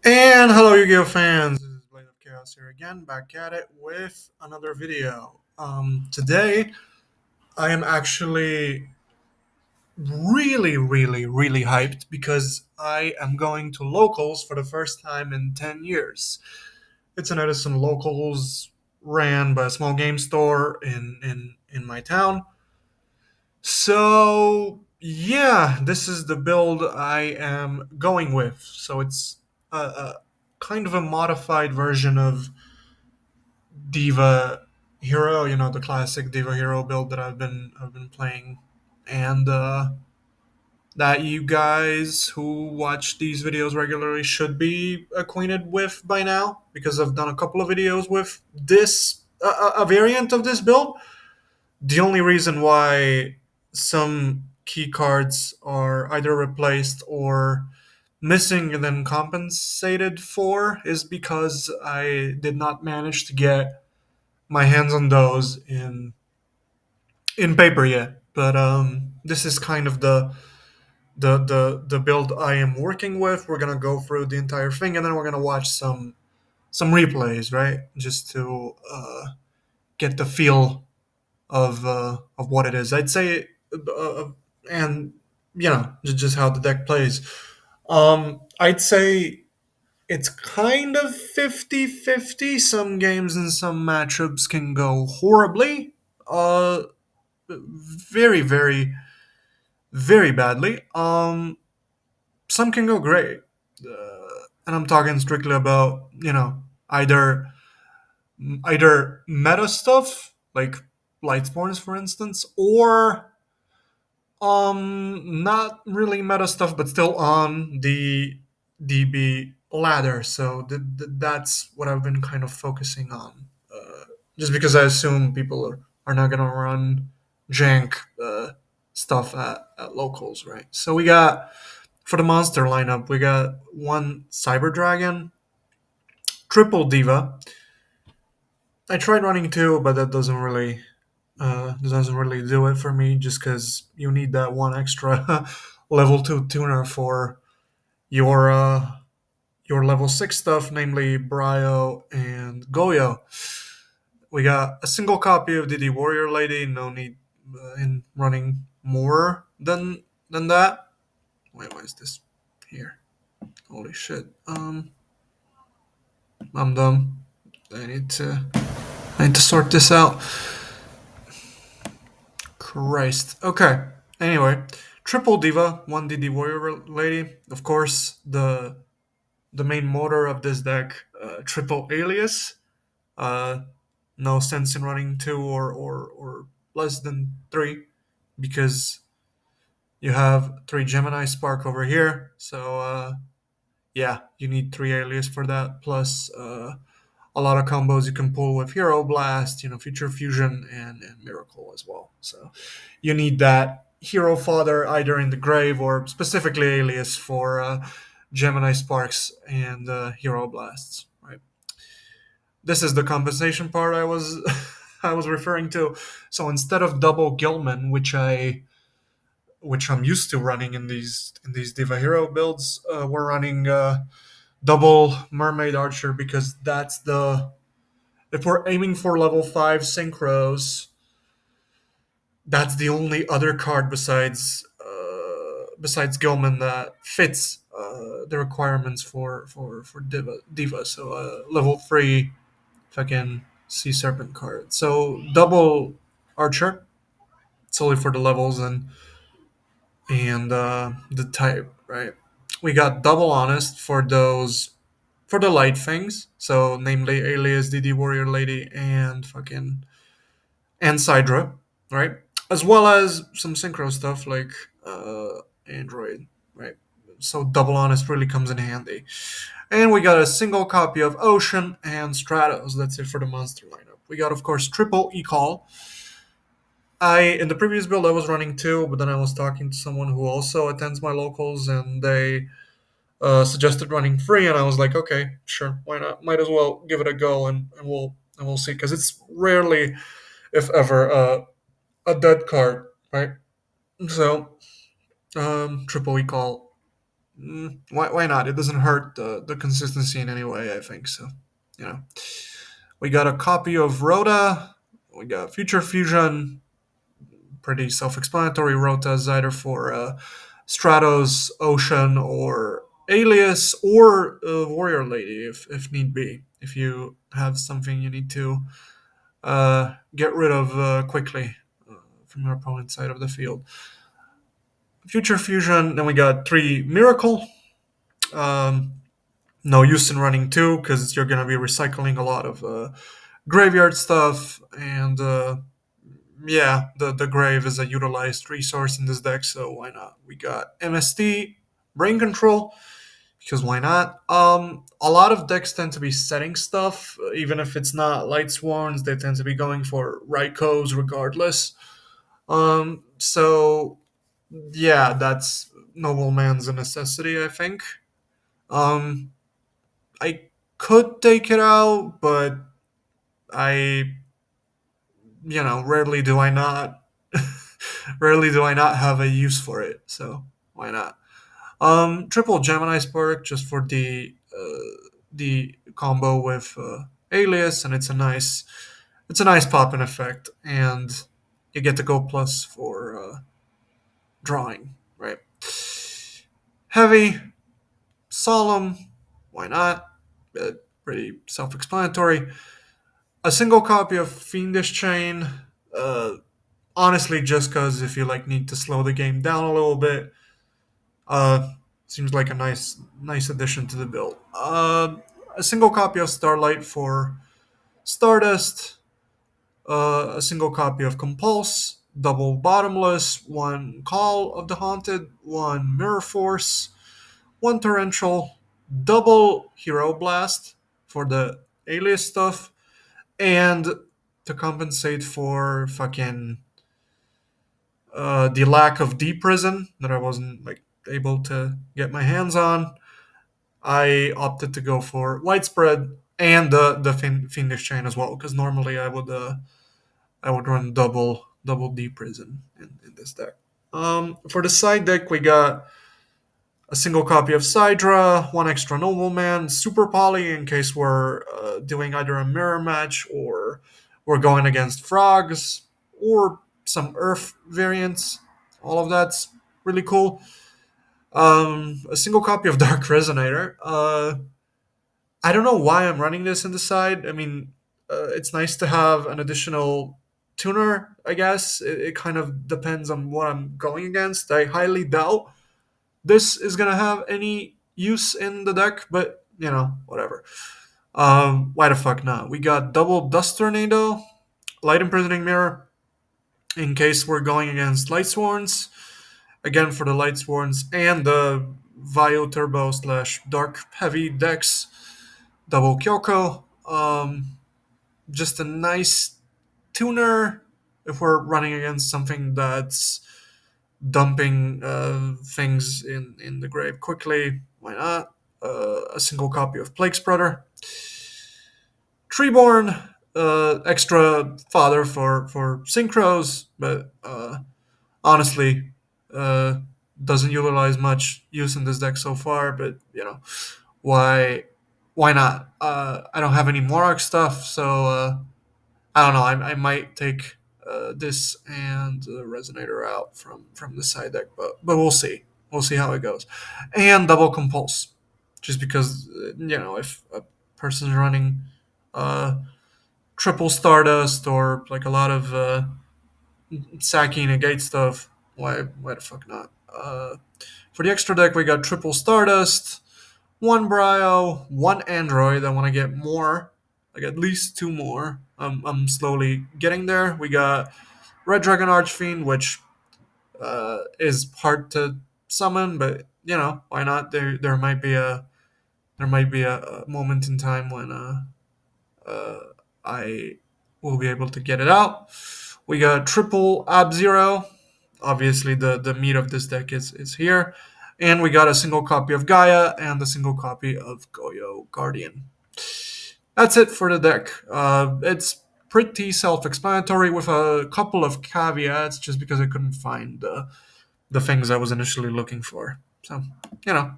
And hello, Yu-Gi-Oh fans! This is Blade of Chaos here again, back at it with another video. Today, I am actually really hyped because I am going to locals for the first time in 10 years. It's an Edison locals ran by a small game store in my town. So, yeah, this is the build I am going with. So, it's a kind of a modified version of Diva Hero, the classic Diva Hero build that I've been playing, and that you guys who watch these videos regularly should be acquainted with by now because I've done a couple of videos with this a variant of this build. The only reason why some key cards are either replaced or missing and then compensated for is because I did not manage to get my hands on those in paper yet. But this is kind of the build I am working with. We're gonna go through the entire thing, and then we're gonna watch some replays, right? Just to get the feel of what it is. I'd say, and just how the deck plays. I'd say it's kind of 50-50. Some games and some matchups can go horribly. Very badly. Some can go great, and I'm talking strictly about either meta stuff like Lightsborns, for instance, or not really meta stuff, but still on the DB ladder. So that's what I've been kind of focusing on. Just because I assume people are not gonna run jank stuff at locals, right? So we got for the monster lineup, we got one Cyber Dragon, triple Diva. I tried running two, but that doesn't really do it for me. Just because you need that one extra level two tuner for your uh, your level six stuff, namely Brio and Goyo. We got a single copy of DD Warrior Lady. No need in running more than that. Wait, why is this here? Holy shit. I'm dumb. I need to I need to sort this out. Christ. Okay. Anyway, triple diva, one DD warrior lady. Of course, the main motor of this deck, triple alias. Uh, no sense in running two or less than three because you have three Gemini Spark over here. So yeah, you need three alias for that. Plus a lot of combos you can pull with Hero Blast, Future Fusion, and Miracle as well. So you need that Hero Fodder either in the grave or specifically Alias for Gemini Sparks and Hero Blasts. Right. This is the compensation part I was I was referring to. So instead of double Gilman, which I'm used to running in these Diva Hero builds, we're running double Mermaid Archer because that's the if we're aiming for level 5 synchros, that's the only other card besides Gilman that fits the requirements for Diva. So level 3 fucking Sea Serpent card. So double Archer solely for the levels and the type, right? We got double Honest for those for the light things. So namely Alias, DD Warrior Lady, and Sidra, right? As well as some synchro stuff like Android, right? So double honest really comes in handy. And we got a single copy of Ocean and Stratos. That's it for the monster lineup. We got, of course, triple e-call. In the previous build I was running two, but then I was talking to someone who also attends my locals, and they suggested running three, and I was like, okay, sure, why not? Might as well give it a go, and we'll see, because it's rarely, if ever, a dead card, right? So, triple E call. Why not? It doesn't hurt the consistency in any way, I think. So, you know. We got a copy of Rhoda. We got Future Fusion. Pretty self explanatory. Rhoda is either for Stratos, Ocean, or Alias, or Warrior Lady, if need be. If you have something you need to get rid of quickly from your opponent's side of the field. Future Fusion, then we got 3 Miracle. Um, no use in running 2 because you're going to be recycling a lot of graveyard stuff, and yeah, the grave is a utilized resource in this deck, so why not? We got MST, Brain Control, because why not? A lot of decks tend to be setting stuff, even if it's not Light Sworns, they tend to be going for Raikos regardless. So yeah, that's Nobleman's a necessity, I think. Um, I could take it out, but I, rarely do I not, rarely do I not have a use for it. So why not? Triple Gemini Spark just for the combo with Alias, and it's a nice popping effect, and you get to go plus for drawing, right? Heavy, solemn, why not? Pretty self-explanatory. A single copy of Fiendish Chain. Uh, Honestly, just because if you need to slow the game down a little bit, uh, seems like a nice addition to the build. A single copy of Starlight for Stardust. A single copy of Compulse. Double Bottomless. One Call of the Haunted. One Mirror Force. One Torrential. Double Hero Blast for the Alias stuff. And to compensate for fucking the lack of deep prison that I wasn't able to get my hands on, I opted to go for widespread and the Fiendish chain as well, because normally I would run double deep prison in this deck. For the side deck, we got a single copy of Sidra, one extra Nobleman, Super Poly in case we're doing either a mirror match or we're going against frogs or some Earth variants. All of that's really cool. A single copy of Dark Resonator. I don't know why I'm running this in the side. I mean, it's nice to have an additional tuner, I guess. It kind of depends on what I'm going against. I highly doubt this is gonna have any use in the deck, but whatever. Why the fuck not? We got double Dust Tornado, Light Imprisoning Mirror, in case we're going against Light Sworns. Again for the Light Sworns and the Vio Turbo slash Dark Heavy decks. Double Kyoko. Just a nice tuner if we're running against something that's dumping things in the grave quickly. Why not? A single copy of Plague Spreader. Treeborn, extra fodder for synchros, but honestly, uh, doesn't utilize much use in this deck so far. But why why not? I don't have any Morok stuff, so I don't know. I might take this and Resonator out from the side deck, but we'll see. We'll see how it goes. And double Compulse, just because if a person's running uh, triple Stardust or a lot of Saki negate stuff, why the fuck not? For the extra deck, we got triple Stardust, one Brio, one Android. I want to get more, at least 2 more. I'm slowly getting there. We got Red Dragon Archfiend, which is hard to summon, but why not? There might be a moment in time when uh, I will be able to get it out. We got triple Ab Zero. Obviously, the meat of this deck is here. And we got a single copy of Gaia and a single copy of Goyo Guardian. That's it for the deck. It's pretty self-explanatory with a couple of caveats, just because I couldn't find the things I was initially looking for. So, you know,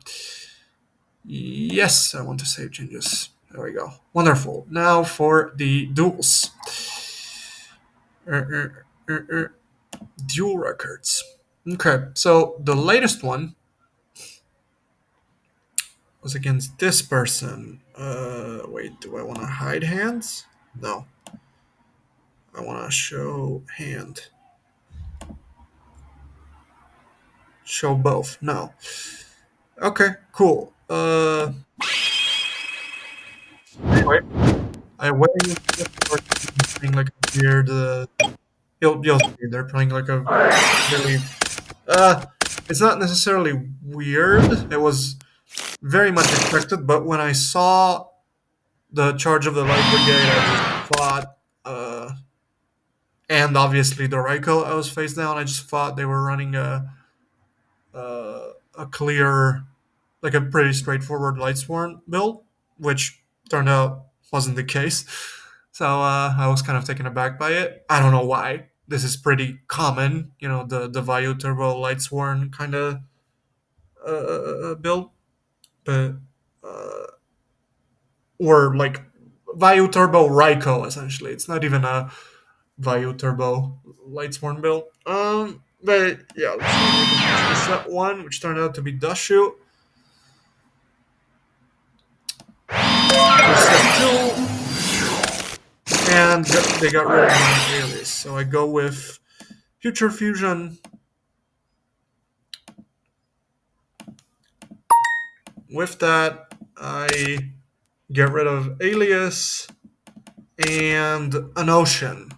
yes, I want to save changes. There we go. Wonderful. Now for the duels. Er, er, er. Duel records. Okay, so the latest one was against this person. Wait, do I want to hide hands? No, I want to show hand. Show both. No. Okay, cool. Anyway, I wait for playing like a weird. You'll see they're playing like a really. Uh, it's not necessarily weird. It was very much expected, but when I saw the charge of the light brigade, I just thought, and obviously the Raiko I was face down, I just thought they were running a clear, like a pretty straightforward Lightsworn build, which turned out wasn't the case. So I was kind of taken aback by it. I don't know why. This is pretty common, the Vayu Turbo Lightsworn kind of build, but or like Vayu Turbo Raiko essentially. It's not even a Vayu Turbo Lightsworn build. But yeah, let's go with set one, which turned out to be Dushu. Step two, and they got rid of my alias. So I go with Future Fusion. With that, I get rid of alias and an ocean.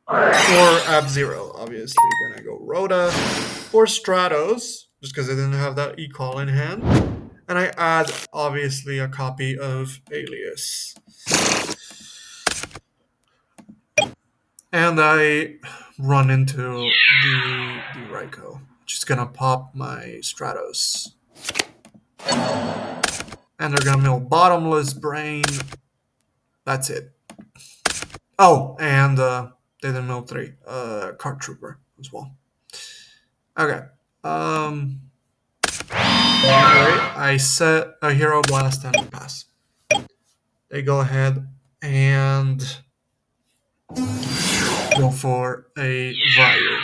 Or Ab Zero, obviously. Then I go Rhoda or Stratos, just because I didn't have that e-call in hand. And I add, obviously, a copy of Alias. And I run into the Raiko, which is gonna pop my Stratos. And they're gonna mill Bottomless Brain. That's it. Oh, and they didn't mill 3. Card Trooper as well. Okay. I set a Hero Blast and pass. They go ahead and go for a Vayu.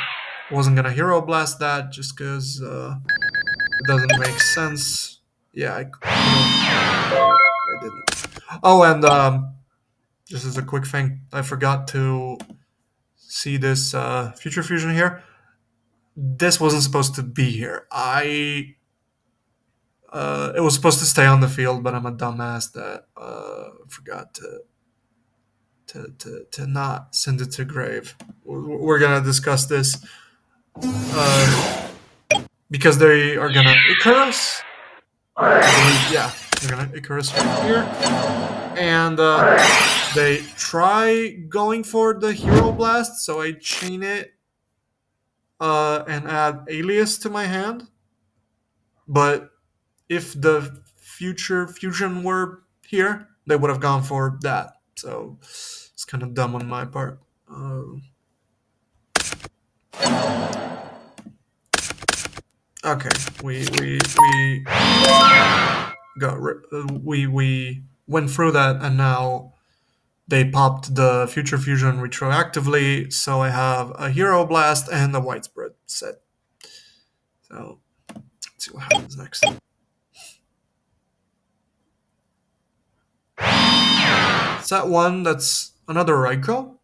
Wasn't gonna Hero Blast that just because it doesn't make sense. Yeah, I didn't. Oh, and this is a quick thing. I forgot to see this Future Fusion here. This wasn't supposed to be here. It was supposed to stay on the field, but I'm a dumbass that forgot to not send it to grave. We're gonna discuss this because they are gonna Icarus. I believe, yeah, they're gonna Icarus right here, and they try going for the Hero Blast, so I chain it and add Alias to my hand. But if the future fusion were here, they would have gone for that. So it's kind of dumb on my part. Okay, we got we went through that, and now they popped the future fusion retroactively. So I have a Hero Blast and a Widespread set. So let's see what happens next. Set one, that's another Raiko.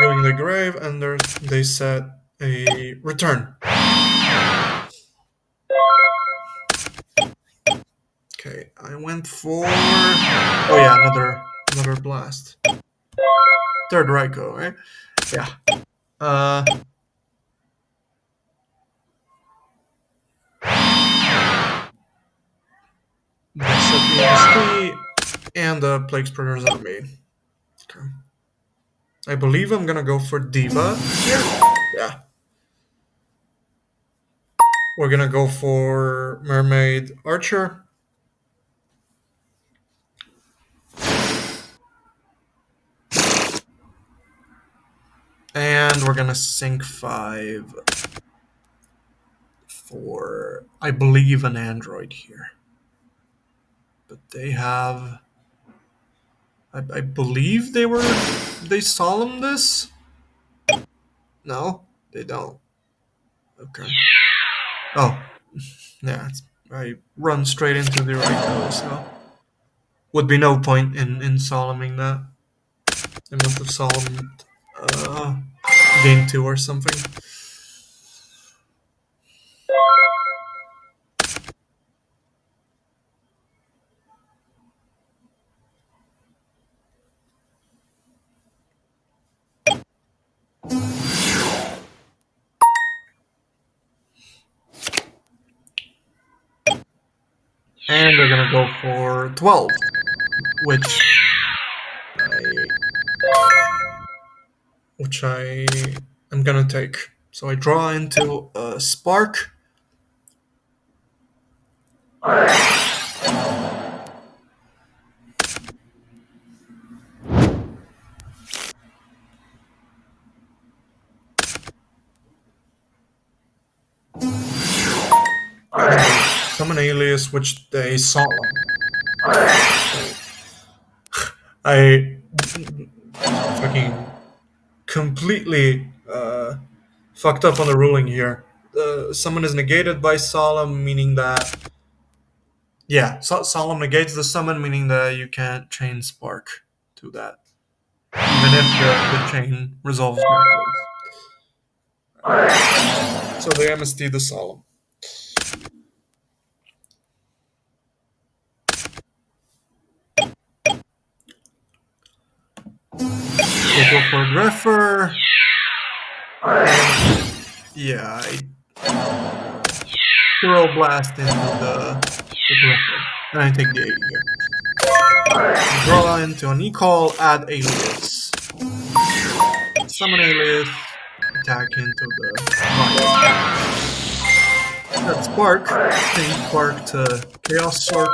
Going to the grave, and they set a return. Okay, I went for. Oh yeah, another blast. Third Raiko, right? Yeah. They set the NSP and the Plague Spreader's on me. Okay. I believe I'm gonna go for Diva here. Yeah. We're gonna go for Mermaid Archer. And we're gonna sink 5 for, I believe, an android here. But they have, I believe they solemn this? No, they don't. Okay. Oh, yeah, I run straight into the Raiko, so would be no point in solemning that. They must have solemned uh, game 2 or something. And they're gonna go for 12, which I which I am gonna take. So I draw into a spark. Summon alias, which they solemn. I fucking completely fucked up on the ruling here. Summon is negated by solemn, meaning that yeah, solemn negates the summon, meaning that you can't chain spark to that, even if the chain resolves backwards. So the MST the solemn. They go for Greffer. And yeah, I throw blast into the Greffer. And I take the 8 here. I draw into an e-call, add alias. Summon alias, attack into the Riot. That spark, change spark to Chaos Sword.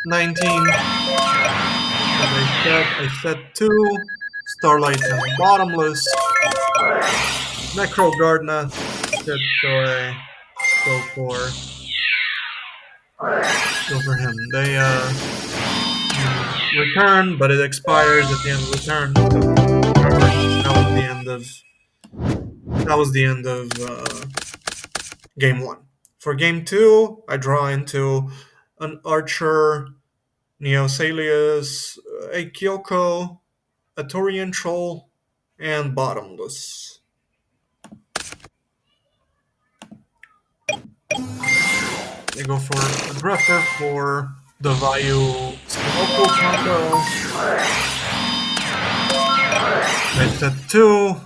19. As I set 2. Starlight and Bottomless. Necro Gardna. Good, so I go for him. They return, but it expires at the end of the turn. So that was the end of game 1. For game 2, I draw into an Archer, Neosalius, a Kyoko, a Torian Troll, and Bottomless. They go for a Greffer for the Vayu Skinoko combo. They set 2.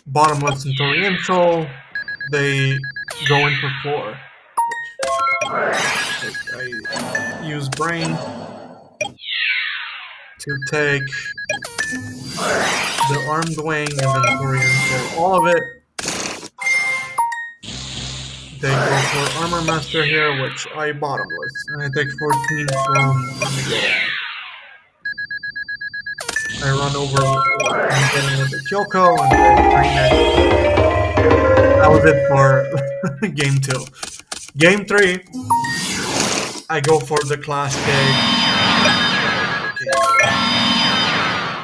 Bottomless and Torian Troll. They go in for 4. I use Brain to take the Armed Wing and then Torian Troll. All of it. They go for Armor Master here, which I Bottomless. And I take 14 from Armageddon. I run over Armageddon with the Kyoko and then that was it for game 2. Game 3, I go for the classic.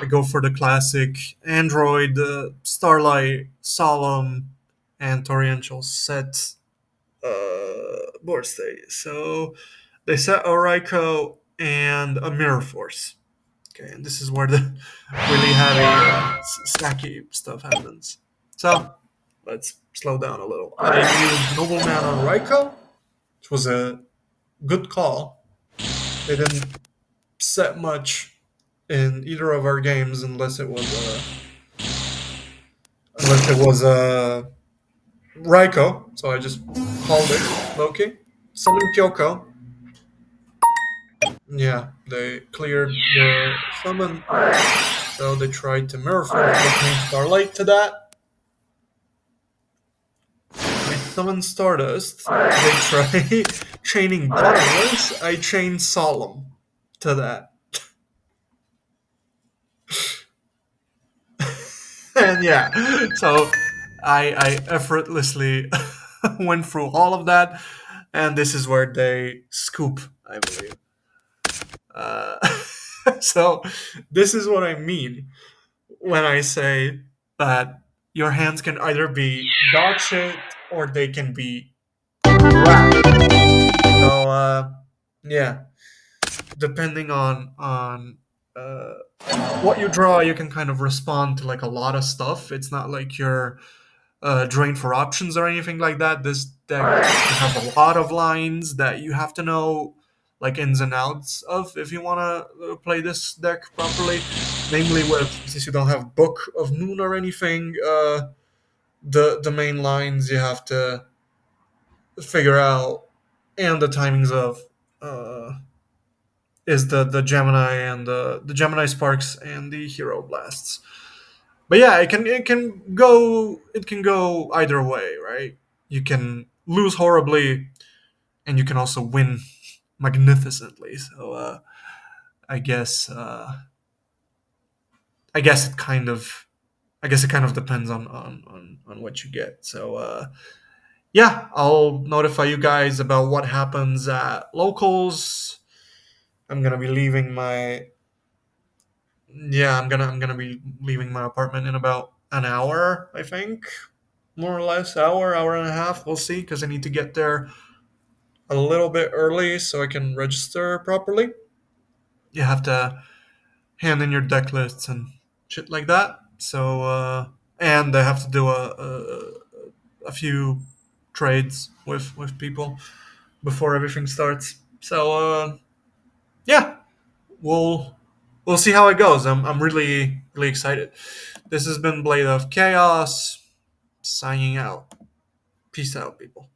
I go for the classic Android, Starlight, Solemn, and Torrential set board state. So they set a Raiko and a Mirror Force. Okay, and this is where the really heavy stacky stuff happens. So let's slow down a little. I used Nobleman on Raiko, which was a good call. They didn't set much in either of our games unless it was a Raiko. So I just called it Loki. Summoned Kyoko. Yeah, they cleared the summon. So they tried to Mirror Force Starlight to that. I summoned Stardust. They try chaining Bottomless. I chained Solemn to that. And yeah, so I effortlessly went through all of that, and this is where they scoop, I believe. Uh, so this is what I mean when I say that your hands can either be dog shaped or they can be round. So yeah, depending on uh, what you draw, you can kind of respond to like a lot of stuff. It's not like you're drained for options or anything like that. This deck can have a lot of lines that you have to know like ins and outs of if you want to play this deck properly. Namely, with since you don't have Book of Moon or anything, the main lines you have to figure out, and the timings of uh, is the Gemini and the Gemini Sparks and the Hero Blasts. But yeah, it can go either way, right? You can lose horribly, and you can also win magnificently. So I guess uh, I guess it kind of depends on what you get. So yeah, I'll notify you guys about what happens at locals. I'm gonna be leaving my I'm gonna be leaving my apartment in about an hour, I think, more or less, hour and a half. We'll see, because I need to get there a little bit early so I can register properly. You have to hand in your deck lists and shit like that. So and I have to do a few trades with people before everything starts. So yeah, we'll we'll see how it goes. I'm really excited. This has been Blade of Chaos, signing out. Peace out, people.